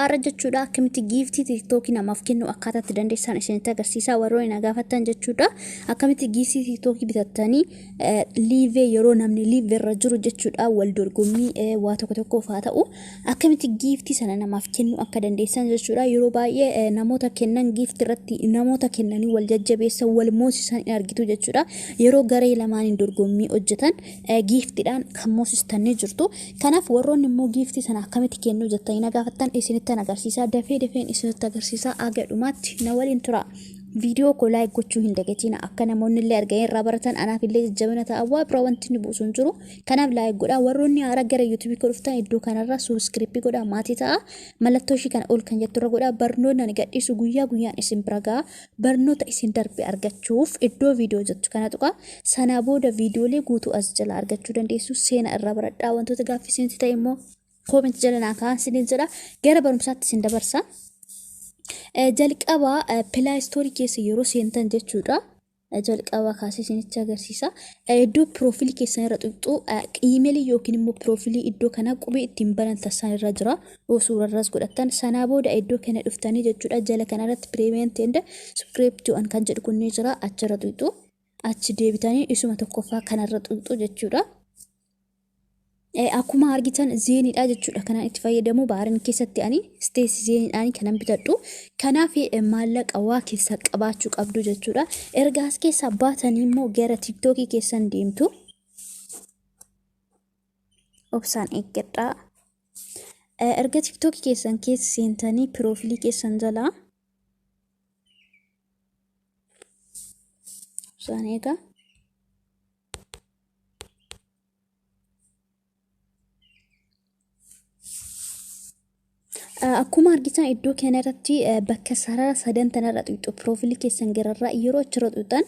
arra jechuudha akkamitti giiftii TikTok namaaf kennu akkaataa dandeessan isinitti agarsiisa warroonni na gaafatan jechuudha akkamitti giiftii TikTok bitattanii live yeroo namni live irra jiru jechuudha wal dorgommii waa tokko faa ta'u akkamitti giiftii sana namaaf kennu akka dandeessan jechuudha yeroo baay'ee namoota kennan giiftii irratti namoota kennanii wal jajjabeessan wal moosisan argitu jechuudha yeroo garee lamaaniin dorgommii hojjetan giiftiidhaan kan moosistanii jirtu kanaaf warroonni immoo giiftii sana akkamitti kennu jettanii na gaafatan isinitti agarsiisa dafeen isinitti agarsiisa agadhumaatti na waliin tura video ko like gochuu hin dagatina akka namoonni illee arganii irraa baratan anaaf illee jajjabina ta'a waa bira wanti ni buusun jiru kanaaf like godha warroonni haara gara YouTube ko dhuftan iddoo kanarra subscribe godha maatii ta'a mallattoo ishii kana ol kan jetturra godha barnoonni ani gadhiisu guyyaa guyyaan isin biragaa barnoota isin darbe argachuuf iddoo video jettu kana tuqa sana booda videolee guutuu as jala argachuu dandeessu seena irraa baradhaa wantoota gaaffisiinti ta'e immoo comment jala naa kaan sinin jedha gara barumsaatti isin dabarsa jalqaba Play Store keessa yeroo seentan jechuudha jalqaba kaasee isinitti agarsiisa iddoo profile keessan irra tuqxu email yookiin immoo profile iddoo kana qubee ittiin banatan san irra jira suurarras godhatan sana booda iddoo kana dhuftanii jechuudha jala kanarratti payment and subscribe to an kan jedhu kunni jira achirra tuqxu achi deebitanii isuma tokkoffaa kanarra tuqxu jechuudha akkuma argitan zeeniidha jechuudha kana itti fayyadamu baarin keessatti ani stees zeeniidhaan kanan bitadhu kanaaf maallaqa waa keessa qabaachuu qabdu jechuudha ergaas keessa baatanii immoo gara TikTok keessan deemtu obsaan eeggadha erga TikTok keessan keessa seentanii profile keessan jala obsaan eega akkuma argitan iddoo kanarratti bakka sarara sadan tanarra tuqxu profile keessan gararraa yeroo achirra tuqxan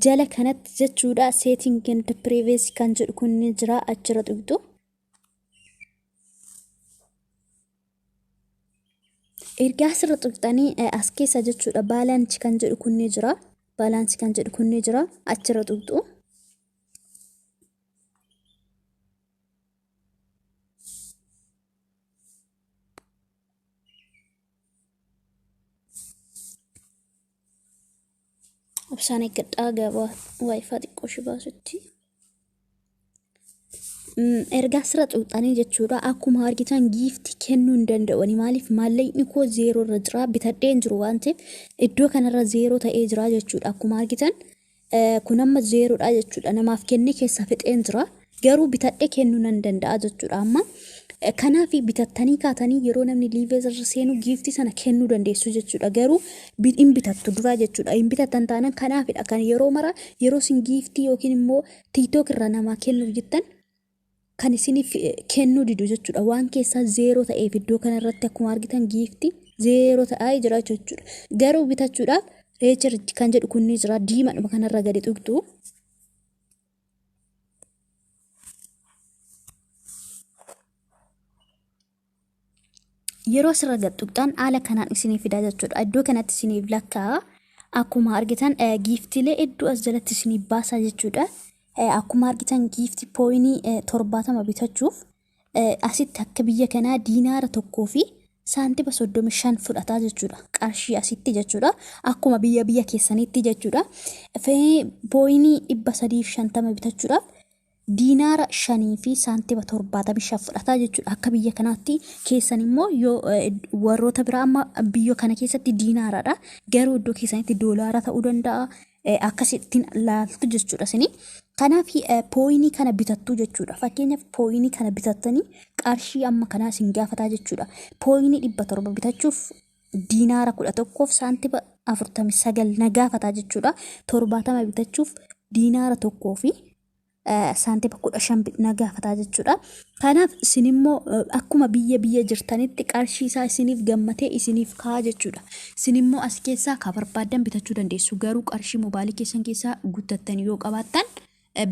jala kanatti jechuudha setting and privacy kan jedhu kunni jira achirra tuqxu erga asirra tuqxanii as keessa jechuudha balance kan jedhu kunni jira achirra tuqxu obsaan eeggadhaa gabaa wifi xiqqoo shibaasutti erga asirra tuqxanii jechuudha akkuma argitan giifti kennuu hin danda'ani maaliif maallaqni koo 0 irra jira bitadheen jiru waan ta'eef iddoo kanarra 0 ta'ee jira jechuudha akkuma argitan kun amma 0 dha jechuudha namaaf kennee keessa fixeen jira garuu bitadhee kennuu nan danda'a jechuudha amma kanaaf bitattanii kaatanii yeroo namni live irra seenu giifti sana kennuu dandeessu jechuudha garuu hin bitattu dura jechuudha hin bitattan taanaan kanaafidha kan yeroo mara yeroo sin giifti yookiin immoo TikTok irra namaa kennuuf jettan kan isiniif kennuu didu jechuudha waan keessaa 0 ta'eef iddoo kanarratti akkuma argitan giifti 0 ta'aa jira jechuudha garuu bitachuudhaaf reechirti kan jedhu kunni jira diimaadhuma kanarra gadi tuqxu yeroo asirra gad tuqxan haala kanaan isiniif fida jechuudha iddoo kanatti isiniif lakkaa akkuma argitan giiftilee iddoo as jalatti isiniif baasaa jechuudha akkuma argitan giifti pooyinii 70 bitachuuf asitti akka biyya kanaa diinaara tokkoo fi saantiba 35 fudhataa jechuudha qarshii asitti jechuudha akkuma biyya keessanitti jechuudha pooyinii 350 bitachuudhaaf diinaara 5 fi saantiba 75 fudhataa jechuudha akka biyya kanaatti keessan immoo yoo warroota biraa amma biyya kana keessatti diinaaraadha garuu iddoo keessanitti doolaara ta'uu danda'a akkasittiin laaltu jechuudha sini kanaaf pooyinii kana bitattu jechuudha fakkeenyaaf pooyinii kana bitattanii qarshii amma kanaa isin gaafataa jechuudha pooyinii 700 bitachuuf diinaara 11 fi saantiba 49 na gaafataa jechuudha 70 bitachuuf diinaara 1 fi saantiba 15 na gaafataa jechuudha kanaaf isin immoo akkuma biyya jirtanitti qarshii isaa isiniif gammatee isiniif kaa jechuudha isin immoo as keessaa ka barbaadan bitachuu dandeessu garuu qarshii mobaayilii keessan keessaa guuttattanii yoo qabaattan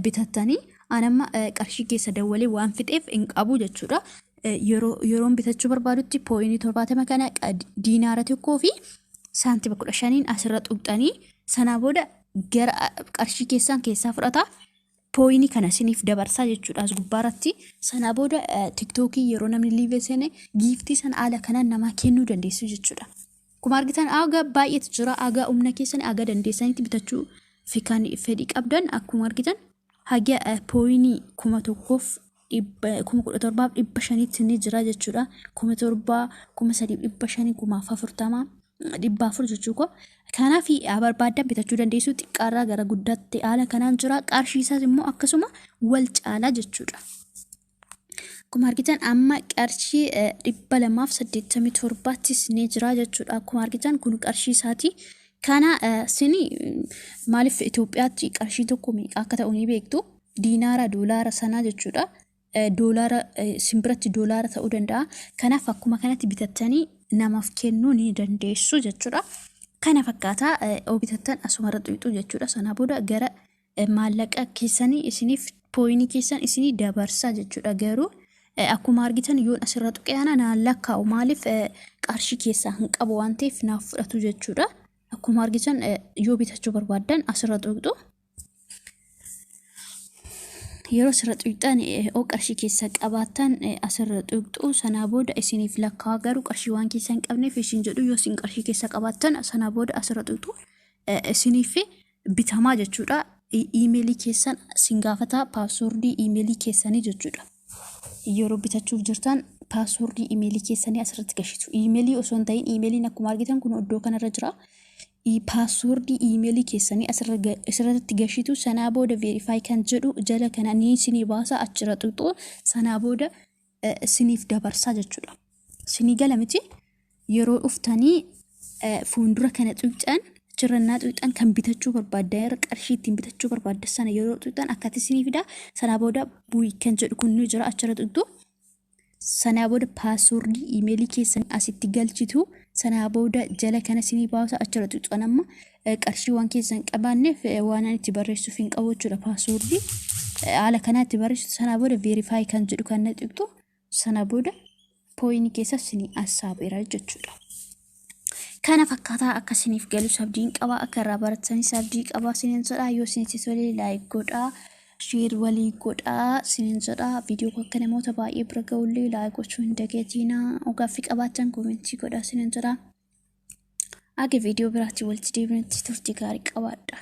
bitattanii anamma qarshii keessa dawwalee waan fixeef hin qabu jechuudha yeroon bitachuu barbaadutti pooyinii 70 kana diinaara tokkoo fi saantiba 15 asirra tuqxanii sana booda gara qarshii keessan keessaa fudhata pooyinii kana isiniif dabarsaa jechuudha as gubbaarratti. Sana booda tiktookii yeroo namni liivee seene giiftii sana haala kanaan namaa kennuu dandeessu jechuudha. Akkuma argitan aga baay'eetu jira. Aga humna keessan aga dandeessanitti bitachuu fi kan fedhii qabdan akkuma argitan haga pooyinii 1,1700 ni jira jechuudha. 7,000, 3,500, 4,040 400 jechuudha. Kanaaf barbaadan bitachuu dandeessu xiqqaarraa gara guddaatti haala kanaan jira. Qarshii isaas immoo akkasuma wal caalaa jechuudha. Akkuma argitan amma qarshii 287 ni jira jechuudha. Akkuma argitan kun qarshii isaati. Kana sini maaliif Itoophiyaatti qarshii tokko meeqa akka ta'u ni beektu. Diinaara doolaara sanaa jechuudha. Doolaara simbiratti doolaara ta'uu danda'a. Kanaaf akkuma kanatti bitattanii namaaf kennuu ni dandeessu jechuudha. Kana fakkaataa oo bitattan asumarra xuqxu jechuudha. Sana booda gara maallaqa keessanii isiniif pooyinii keessan isinii dabarsaa jechuudha. Garuu akkuma argitan yoon asirra tuqeana naan lakkaa'u maaliif qarshii keessaa hin qabu waan ta'eef naaf fudhatu jechuudha. Akkuma argitan yoo bitachuu barbaadan asirra tuqxu. Yeroo asirra tuqxan oo qarshii keessaa qabaatan asirra tuqxu. Sana booda isiniif lakkaa'aa garuu qarshii waan keessaa hin qabneef isin jedhu yoo isin qarshii keessaa qabaatan sana booda asirra tuqxu isiniif bitamaa jechuudha. Iimeelii keessan sin gaafata paaswordii iimeelii keessanii jechuudha. Yeroo bitachuuf jirtan paaswordii iimeelii keessanii asirratti gashitu. Iimeelii osoo hin ta'in iimeeliin akkuma argitan kun iddoo kanarra jira. Paaswordii iimeelii keessanii asirratti gashitu. Sana booda verify kan jedhu jala kana ni isinii baasa achirra tuqxu. Sana booda isiniif dabarsaa jechuudha. Isinii gala miti yeroo dhuftanii fuuldura kana tuqxan jirannaa tuqxan kan bitachuu barbaadan qarshii ittiin bitachuu barbaadan sana yeroo tuqxan akkatti isinii fida. Sana booda bu'ii kan jedhu kun ni jira achirra tuqxu. Sana booda paaswordii iimeelii keessanii asitti galchitu. Sana booda jala kana isinii baasa achirra tuqxan amma qarshii waan keessan qabaanneef waan ani itti barreessuuf hin qabu jechuudha paaswordii. Haala kanaa itti barreessitu. Sana booda verify kan jedhu kan tuqxu. Sana booda pooyinii keessa isinii assaabeera jechuudha. Kana fakkaataa akka isiniif galu sabdiin qaba. Akka irraa barattanii sabdii qaba isiniin jedha. Yoo isinitti tole laayik godhaa. Share walii godhaa isiniin jedha. Viidiyoo akka namoota baay'ee bira ga'ullee laayik gochuu hin dagatinaa. Gaaffii qabaattan koomentii godhaa isiniin jedha. Aga viidiyoo biraatti walitti deebinutti turtii gaarii qabaadha.